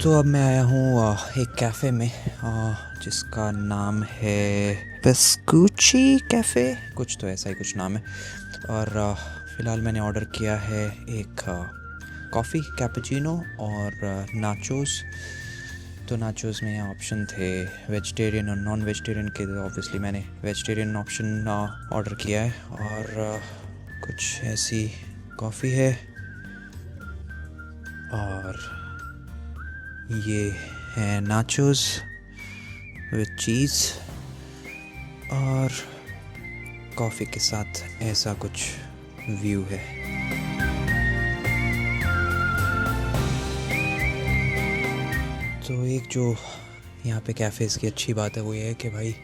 तो अब मैं आया हूँ एक कैफ़े में जिसका नाम है पेस्कुची कैफ़े, कुछ तो ऐसा ही कुछ नाम है। और फ़िलहाल मैंने ऑर्डर किया है एक कॉफ़ी कैपुचिनो और नाचोस। तो नाचोस में ऑप्शन थे वेजिटेरियन और नॉन वेजिटेरियन के, तो ऑब्वियसली मैंने वेजिटेरियन ऑप्शन ऑर्डर किया है। और कुछ ऐसी कॉफ़ी है और ये है नाचोस विद चीज़ और कॉफ़ी के साथ ऐसा कुछ व्यू है। तो एक जो यहाँ पे कैफ़ेज़ की अच्छी बात है वो ये है कि भाई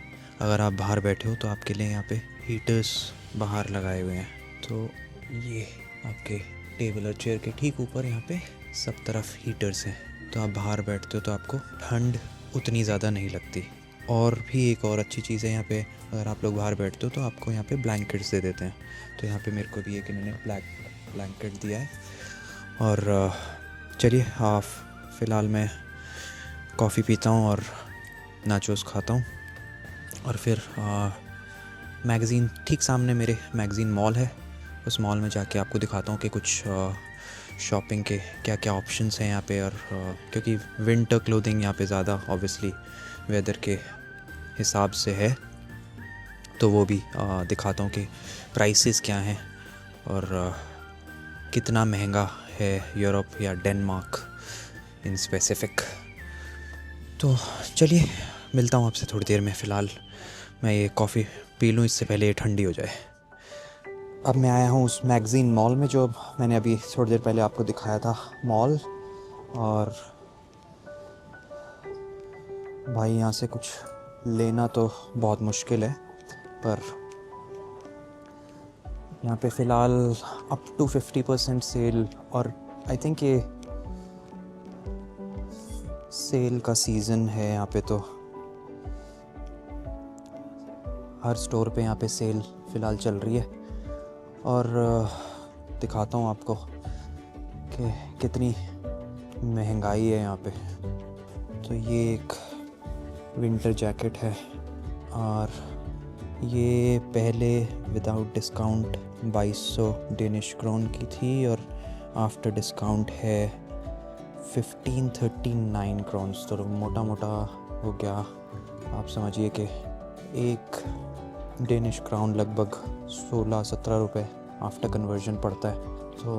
अगर आप बाहर बैठे हो तो आपके लिए यहाँ पे हीटर्स बाहर लगाए हुए हैं। तो ये आपके टेबल और चेयर के ठीक ऊपर यहाँ पे सब तरफ हीटर्स हैं। तो आप बाहर बैठते हो तो आपको ठंड उतनी ज़्यादा नहीं लगती। और भी एक और अच्छी चीज़ है यहाँ पे, अगर आप लोग बाहर बैठते हो तो आपको यहाँ पे ब्लैंकेट्स दे देते हैं। तो यहाँ पे मेरे को भी एक इन्होंने ब्लैंकेट दिया है। और चलिए फ़िलहाल मैं कॉफ़ी पीता हूँ और नाचोस खाता हूँ और फिर मैगज़ीन, ठीक सामने मेरे मैगज़ीन मॉल है, उस मॉल में जाके आपको दिखाता हूँ कि कुछ शॉपिंग के क्या क्या ऑप्शंस हैं यहाँ पे। और क्योंकि विंटर क्लोथिंग यहाँ पे ज़्यादा ऑब्वियसली वेदर के हिसाब से है, तो वो भी दिखाता हूँ कि प्राइसेस क्या हैं और कितना महंगा है यूरोप या डेनमार्क इन स्पेसिफ़िक। तो चलिए मिलता हूँ आपसे थोड़ी देर में। फ़िलहाल मैं ये कॉफ़ी पी लूँ, इससे पहले ये ठंडी हो जाए। अब मैं आया हूँ उस मैगज़ीन मॉल में जो मैंने अभी थोड़ी देर पहले आपको दिखाया था मॉल। और भाई यहाँ से कुछ लेना तो बहुत मुश्किल है, पर यहाँ पे फ़िलहाल अप टू 50% सेल, और आई थिंक ये सेल का सीज़न है यहाँ पे। तो हर स्टोर पे यहाँ पे सेल फ़िलहाल चल रही है। और दिखाता हूँ आपको कि कितनी महंगाई है यहाँ पे। तो ये एक विंटर जैकेट है और ये पहले विदाउट डिस्काउंट 2200 डेनिश क्रोन की थी और आफ्टर डिस्काउंट है 1539 क्रोन्स। तो मोटा मोटा हो गया, आप समझिए कि एक डेनिश क्राउन लगभग 16-17 रुपये आफ्टर कन्वर्जन पड़ता है। तो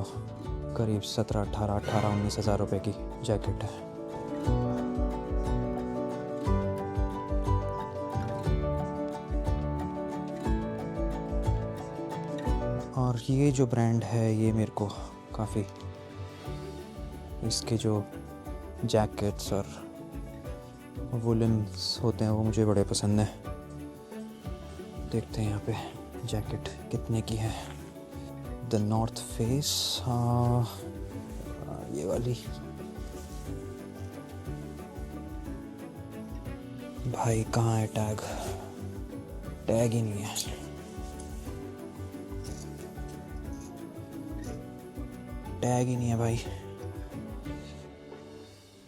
करीब 17-18-19 हज़ार रुपये की जैकेट है। और ये जो ब्रांड है ये मेरे को काफ़ी, इसके जो जैकेट्स और वुलन्स होते हैं वो मुझे बड़े पसंद हैं। देखते हैं यहाँ पे जैकेट कितने की है। द नॉर्थ फेस, ये वाली। भाई कहाँ है टैग? टैग ही नहीं है। टैग ही नहीं है भाई।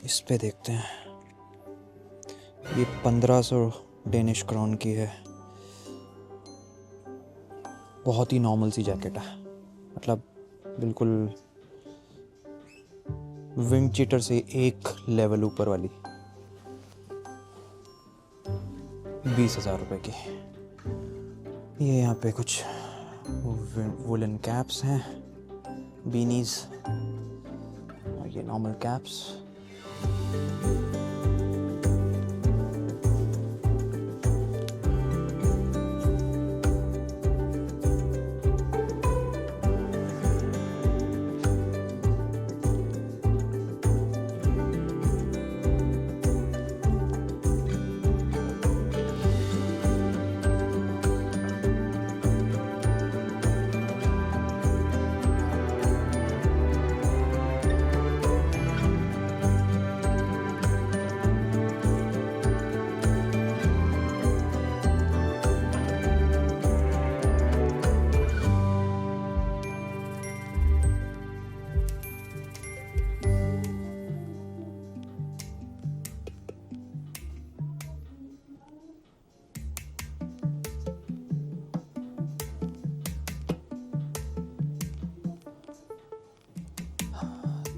इस पे देखते हैं। ये 1500 डेनिश क्राउन की है। बहुत ही नॉर्मल सी जैकेट है, मतलब बिल्कुल विंड चीटर से एक लेवल ऊपर वाली। 20,000 रुपये की। ये यहाँ पे कुछ वुलन कैप्स हैं, बीनीज, और ये नॉर्मल कैप्स।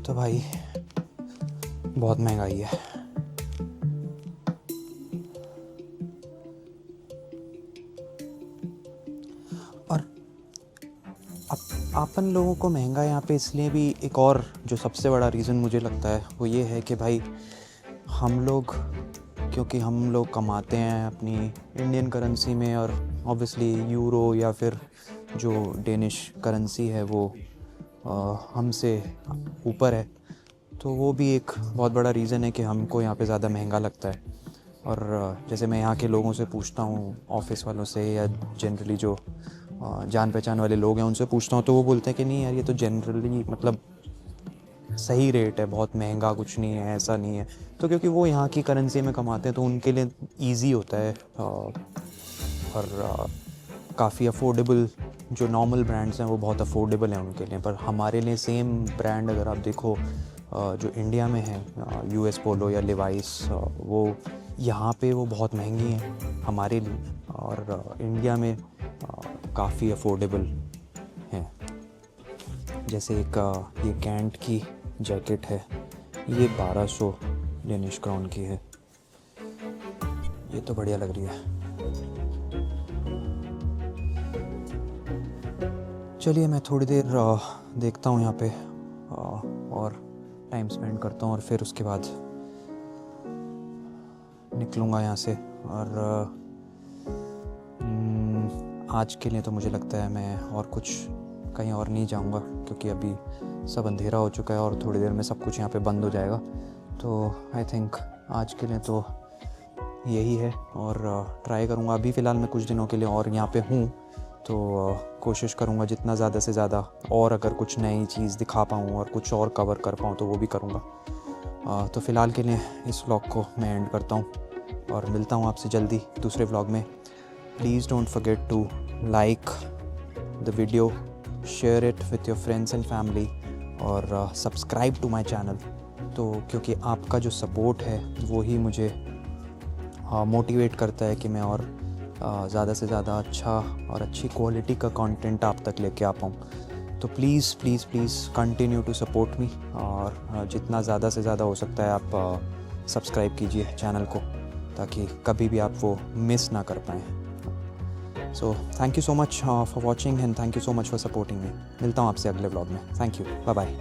तो भाई बहुत महंगाई है। और अपन लोगों को महंगा यहाँ पे इसलिए भी एक और जो सबसे बड़ा रीज़न मुझे लगता है वो ये है कि भाई हम लोग, क्योंकि हम लोग कमाते हैं अपनी इंडियन करेंसी में, और ऑब्वियसली यूरो या फिर जो डेनिश करेंसी है वो हमसे ऊपर है, तो वो भी एक बहुत बड़ा रीज़न है कि हमको यहाँ पे ज़्यादा महंगा लगता है। और जैसे मैं यहाँ के लोगों से पूछता हूँ, ऑफिस वालों से या जनरली जो जान पहचान वाले लोग हैं उनसे पूछता हूँ, तो वो बोलते हैं कि नहीं यार ये तो जनरली मतलब सही रेट है, बहुत महंगा कुछ नहीं है, ऐसा नहीं है। तो क्योंकि वो यहाँ की करेंसी में कमाते हैं तो उनके लिए ईजी होता है, और काफ़ी अफोर्डेबल, जो नॉर्मल ब्रांड्स हैं वो बहुत अफोर्डेबल हैं उनके लिए। पर हमारे लिए सेम ब्रांड अगर आप देखो जो इंडिया में है, यूएस पोलो या लिवाइस, वो यहाँ पे वो बहुत महंगी हैं हमारे लिए, और इंडिया में काफ़ी अफोर्डेबल हैं। जैसे एक ये कैंट की जैकेट है, ये 1200 डेनिश क्राउन की है। ये तो बढ़िया लग रही है। चलिए मैं थोड़ी देर देखता हूँ यहाँ पे और टाइम स्पेंड करता हूँ, और फिर उसके बाद निकलूँगा यहाँ से। और आज के लिए तो मुझे लगता है मैं और कुछ कहीं और नहीं जाऊँगा, क्योंकि अभी सब अंधेरा हो चुका है और थोड़ी देर में सब कुछ यहाँ पे बंद हो जाएगा। तो आई थिंक आज के लिए तो यही है, और ट्राई करूँगा। अभी फ़िलहाल मैं कुछ दिनों के लिए और यहाँ पे हूँ, तो कोशिश करूँगा जितना ज़्यादा से ज़्यादा, और अगर कुछ नई चीज़ दिखा पाऊँ और कुछ और कवर कर पाऊँ तो वो भी करूँगा। तो फ़िलहाल के लिए इस व्लॉग को मैं एंड करता हूँ, और मिलता हूँ आपसे जल्दी दूसरे व्लॉग में। Please don't forget to like the video, share it with your friends and family, और सब्सक्राइब टू माई चैनल। तो क्योंकि आपका जो सपोर्ट है वो ही मुझे मोटिवेट करता है कि मैं और ज़्यादा से ज़्यादा अच्छा और अच्छी क्वालिटी का कंटेंट आप तक लेके आ पाऊँ। तो please please please continue to support me, और जितना ज़्यादा से ज़्यादा हो सकता है आप सब्सक्राइब कीजिए चैनल को, ताकि कभी भी आप वो मिस ना कर पाएँ। So thank you so much for watching, and thank you so much for supporting me. मिलता हूँ आपसे अगले व्लॉग में। Thank you, bye bye.